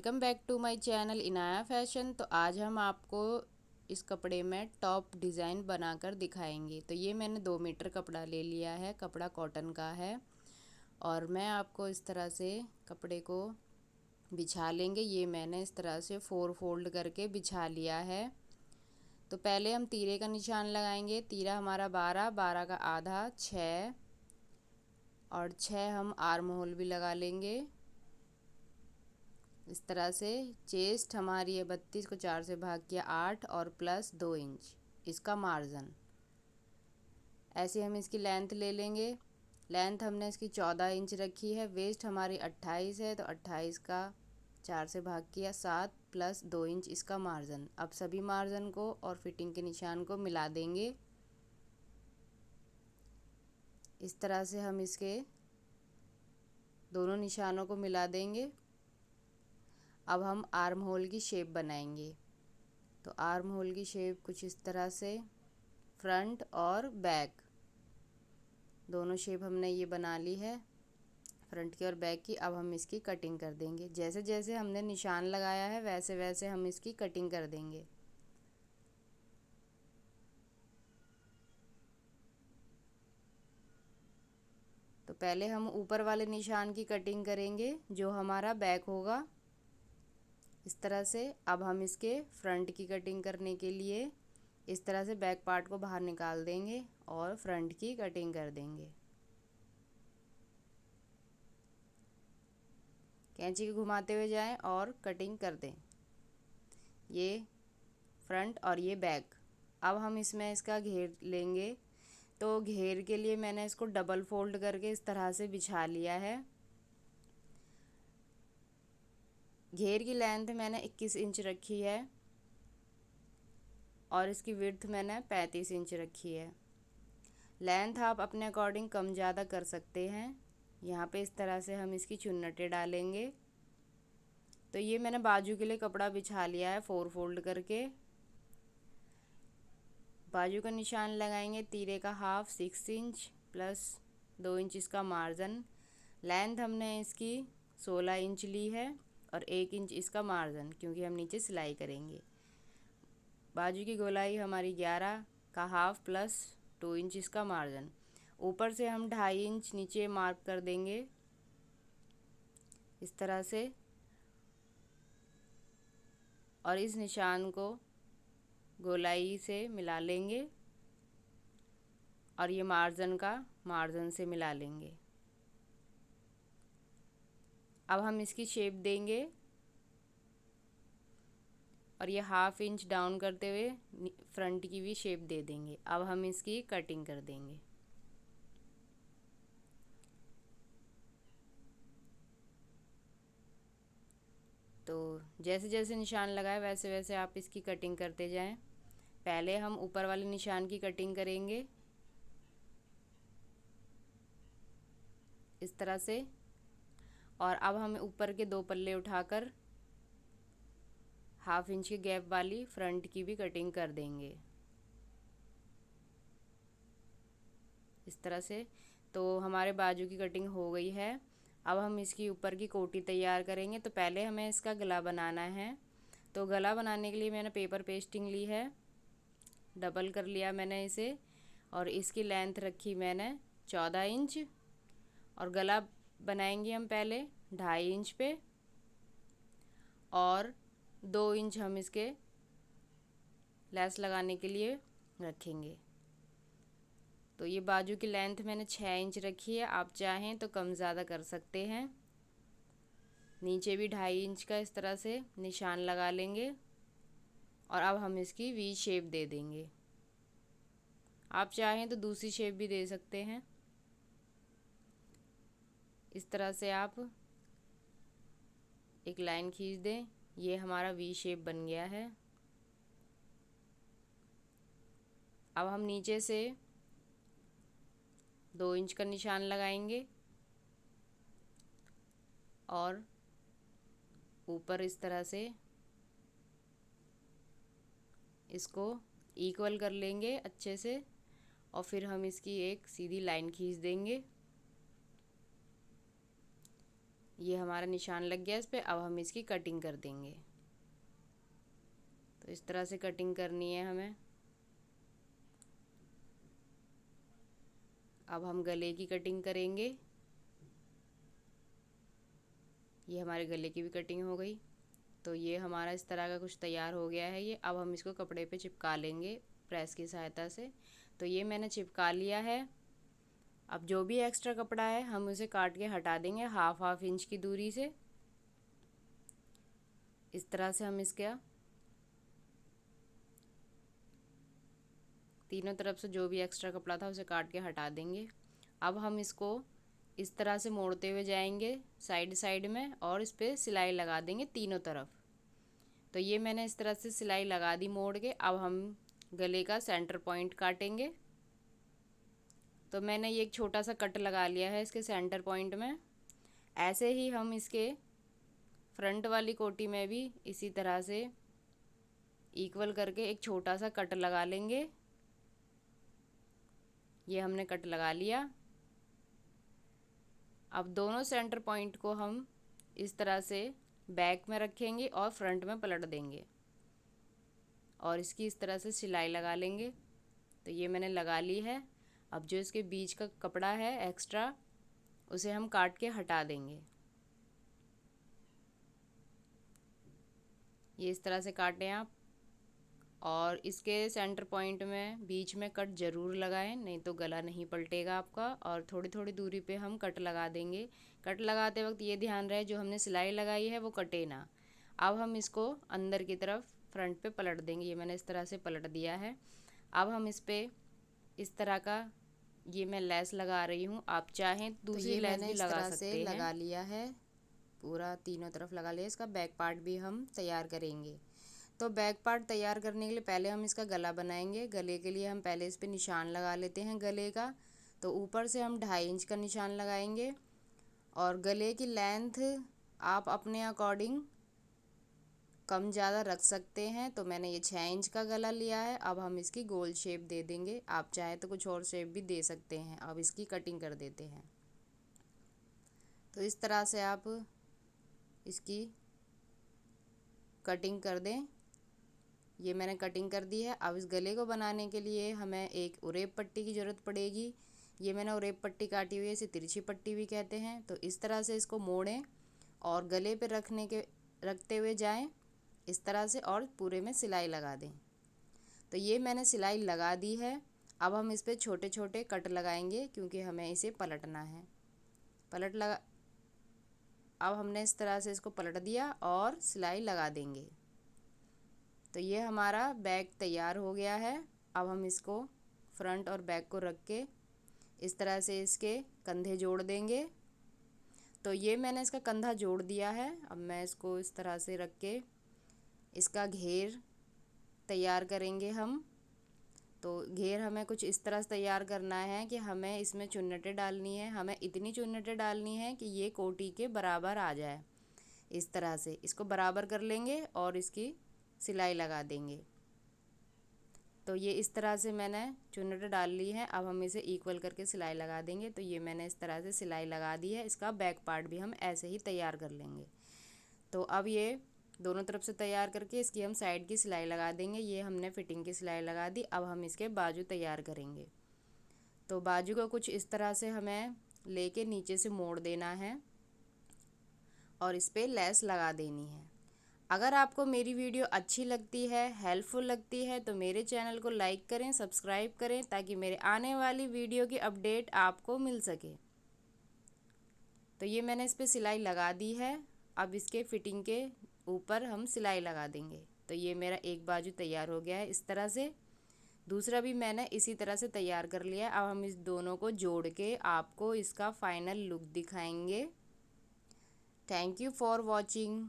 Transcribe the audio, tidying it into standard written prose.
Welcome back to my channel Inaya fashion. तो आज हम आपको इस कपड़े में टॉप डिज़ाइन बनाकर दिखाएंगे। तो ये मैंने 2 मीटर कपड़ा ले लिया है, कपड़ा कॉटन का है। और मैं आपको इस तरह से कपड़े को बिछा लेंगे। ये मैंने इस तरह से 4 फोल्ड करके बिछा लिया है। तो पहले हम तीरे का निशान लगाएंगे। तीरा हमारा 12, 12 का आधा 6 और 6 हम आर्म होल भी लगा लेंगे। इस तरह से चेस्ट हमारी है 32 को 4 से भाग किया 8 और प्लस 2 इंच इसका मार्जिन। ऐसे हम इसकी लेंथ ले लेंगे। लेंथ हमने इसकी 14 इंच रखी है। वेस्ट हमारी 28 है तो 28 का 4 से भाग किया 7 प्लस 2 इंच इसका मार्जिन। अब सभी मार्जिन को और फिटिंग के निशान को मिला देंगे। इस तरह से हम इसके दोनों निशानों को मिला देंगे। अब हम आर्म होल की शेप बनाएंगे। तो आर्म होल की शेप कुछ इस तरह से, फ्रंट और बैक दोनों शेप हमने ये बना ली है, फ्रंट की और बैक की। अब हम इसकी कटिंग कर देंगे। जैसे जैसे हमने निशान लगाया है वैसे वैसे हम इसकी कटिंग कर देंगे। तो पहले हम ऊपर वाले निशान की कटिंग करेंगे जो हमारा बैक होगा, इस तरह से। अब हम इसके फ्रंट की कटिंग करने के लिए इस तरह से बैक पार्ट को बाहर निकाल देंगे और फ्रंट की कटिंग कर देंगे। कैंची को घुमाते हुए जाएं और कटिंग कर दें। ये फ्रंट और ये बैक। अब हम इसमें इसका घेर लेंगे। तो घेर के लिए मैंने इसको डबल फोल्ड करके इस तरह से बिछा लिया है। घेर की लेंथ मैंने 21 इंच रखी है और इसकी विड्थ मैंने 35 इंच रखी है। लेंथ आप अपने अकॉर्डिंग कम ज़्यादा कर सकते हैं। यहाँ पे इस तरह से हम इसकी चुन्नटें डालेंगे। तो ये मैंने बाजू के लिए कपड़ा बिछा लिया है 4 फोल्ड करके। बाजू का निशान लगाएंगे। तीरे का हाफ 6 इंच प्लस 2 इंच इसका मार्जिन। लेंथ हमने इसकी 16 इंच ली है और 1 इंच इसका मार्जिन, क्योंकि हम नीचे सिलाई करेंगे। बाजू की गोलाई हमारी 11 का हाफ प्लस 2 इंच इसका मार्जिन। ऊपर से हम 2.5 इंच नीचे मार्क कर देंगे इस तरह से। और इस निशान को गोलाई से मिला लेंगे और ये मार्जिन का मार्जिन से मिला लेंगे। अब हम इसकी शेप देंगे और ये हाफ इंच डाउन करते हुए फ्रंट की भी शेप दे देंगे। अब हम इसकी कटिंग कर देंगे। तो जैसे जैसे निशान लगाए वैसे वैसे आप इसकी कटिंग करते जाएं। पहले हम ऊपर वाले निशान की कटिंग करेंगे इस तरह से। और अब हमें ऊपर के 2 पल्ले उठाकर हाफ इंच के गैप वाली फ्रंट की भी कटिंग कर देंगे इस तरह से। तो हमारे बाजू की कटिंग हो गई है। अब हम इसकी ऊपर की कोटी तैयार करेंगे। तो पहले हमें इसका गला बनाना है। तो गला बनाने के लिए मैंने पेपर पेस्टिंग ली है, डबल कर लिया मैंने इसे। और इसकी लेंथ रखी मैंने 14 इंच। और गला बनाएंगे हम पहले 2.5 इंच पे और 2 इंच हम इसके लेस लगाने के लिए रखेंगे। तो ये बाजू की लेंथ मैंने 6 इंच रखी है। आप चाहें तो कम ज़्यादा कर सकते हैं। नीचे भी 2.5 इंच का इस तरह से निशान लगा लेंगे और अब हम इसकी वी शेप दे देंगे। आप चाहें तो दूसरी शेप भी दे सकते हैं। इस तरह से आप एक लाइन खींच दें। ये हमारा वी शेप बन गया है। अब हम नीचे से 2 इंच का निशान लगाएंगे और ऊपर इस तरह से इसको इक्वल कर लेंगे अच्छे से। और फिर हम इसकी एक सीधी लाइन खींच देंगे। ये हमारा निशान लग गया इस पे। अब हम इसकी कटिंग कर देंगे। तो इस तरह से कटिंग करनी है हमें। अब हम गले की कटिंग करेंगे। ये हमारे गले की भी कटिंग हो गई। तो ये हमारा इस तरह का कुछ तैयार हो गया है ये। अब हम इसको कपड़े पे चिपका लेंगे प्रेस की सहायता से। तो ये मैंने चिपका लिया है। अब जो भी एक्स्ट्रा कपड़ा है हम उसे काट के हटा देंगे हाफ इंच की दूरी से। इस तरह से हम इसका तीनों तरफ से जो भी एक्स्ट्रा कपड़ा था उसे काट के हटा देंगे। अब हम इसको इस तरह से मोड़ते हुए जाएंगे साइड साइड में और इस पर सिलाई लगा देंगे तीनों तरफ। तो ये मैंने इस तरह से सिलाई लगा दी मोड़ के। अब हम गले का सेंटर पॉइंट काटेंगे। तो मैंने ये एक छोटा सा कट लगा लिया है इसके सेंटर पॉइंट में। ऐसे ही हम इसके फ्रंट वाली कोटी में भी इसी तरह से इक्वल करके एक छोटा सा कट लगा लेंगे। ये हमने कट लगा लिया। अब दोनों सेंटर पॉइंट को हम इस तरह से बैक में रखेंगे और फ्रंट में पलट देंगे और इसकी इस तरह से सिलाई लगा लेंगे। तो ये मैंने लगा ली है। अब जो इसके बीच का कपड़ा है एक्स्ट्रा उसे हम काट के हटा देंगे। ये इस तरह से काटें आप। और इसके सेंटर पॉइंट में बीच में कट ज़रूर लगाएं, नहीं तो गला नहीं पलटेगा आपका। और थोड़ी थोड़ी दूरी पे हम कट लगा देंगे। कट लगाते वक्त ये ध्यान रहे जो हमने सिलाई लगाई है वो कटे ना। अब हम इसको अंदर की तरफ फ्रंट पे पलट देंगे। ये मैंने इस तरह से पलट दिया है। अब हम इस पे इस तरह का ये मैं लेस लगा रही हूँ। आप चाहें दूसरी लेस भी लगा सकते हैं। लगा लिया है पूरा तीनों तरफ लगा लिया। इसका बैक पार्ट भी हम तैयार करेंगे। तो बैक पार्ट तैयार करने के लिए पहले हम इसका गला बनाएंगे। गले के लिए हम पहले इस पे निशान लगा लेते हैं गले का। तो ऊपर से हम 2.5 इंच का निशान लगाएंगे और गले की लेंथ आप अपने अकॉर्डिंग कम ज़्यादा रख सकते हैं। तो मैंने ये 6 इंच का गला लिया है। अब हम इसकी गोल शेप दे देंगे। आप चाहे तो कुछ और शेप भी दे सकते हैं। अब इसकी कटिंग कर देते हैं। तो इस तरह से आप इसकी कटिंग कर दें। ये मैंने कटिंग कर दी है। अब इस गले को बनाने के लिए हमें एक उरेब पट्टी की ज़रूरत पड़ेगी। ये मैंने उरेब पट्टी काटी हुई है, इसे तिरछी पट्टी भी कहते हैं। तो इस तरह से इसको मोड़ें और गले पे रखते हुए जाएं इस तरह से और पूरे में सिलाई लगा दें। तो ये मैंने सिलाई लगा दी है। अब हम इस पर छोटे छोटे कट लगाएंगे क्योंकि हमें इसे पलटना है। अब हमने इस तरह से इसको पलट दिया और सिलाई लगा देंगे। तो ये हमारा बैग तैयार हो गया है। अब हम इसको फ्रंट और बैक को रख के इस तरह से इसके कंधे जोड़ देंगे। तो ये मैंने इसका कंधा जोड़ दिया है। अब मैं इसको इस तरह से रख के इसका घेर तैयार करेंगे हम। तो घेर हमें कुछ इस तरह से तैयार करना है कि हमें इसमें चुन्नटें डालनी है। हमें इतनी चुन्नटें डालनी है कि ये कोटी के बराबर आ जाए। इस तरह से इसको बराबर कर लेंगे और इसकी सिलाई लगा देंगे। तो ये इस तरह से मैंने चुन्नटें डाल ली है। अब हम इसे इक्वल करके सिलाई लगा देंगे। तो ये मैंने इस तरह से सिलाई लगा दी है। इसका बैक पार्ट भी हम ऐसे ही तैयार कर लेंगे। तो अब ये दोनों तरफ से तैयार करके इसकी हम साइड की सिलाई लगा देंगे। ये हमने फिटिंग की सिलाई लगा दी। अब हम इसके बाजू तैयार करेंगे। तो बाजू को कुछ इस तरह से हमें लेके नीचे से मोड़ देना है और इस पर लेस लगा देनी है। अगर आपको मेरी वीडियो अच्छी लगती है, हेल्पफुल लगती है, तो मेरे चैनल को लाइक करें, सब्सक्राइब करें ताकि मेरे आने वाली वीडियो की अपडेट आपको मिल सके। तो ये मैंने इस पर सिलाई लगा दी है। अब इसके फिटिंग के ऊपर हम सिलाई लगा देंगे। तो ये मेरा एक बाजू तैयार हो गया है इस तरह से। दूसरा भी मैंने इसी तरह से तैयार कर लिया। अब हम इस दोनों को जोड़ के आपको इसका फाइनल लुक दिखाएंगे। Thank you for watching.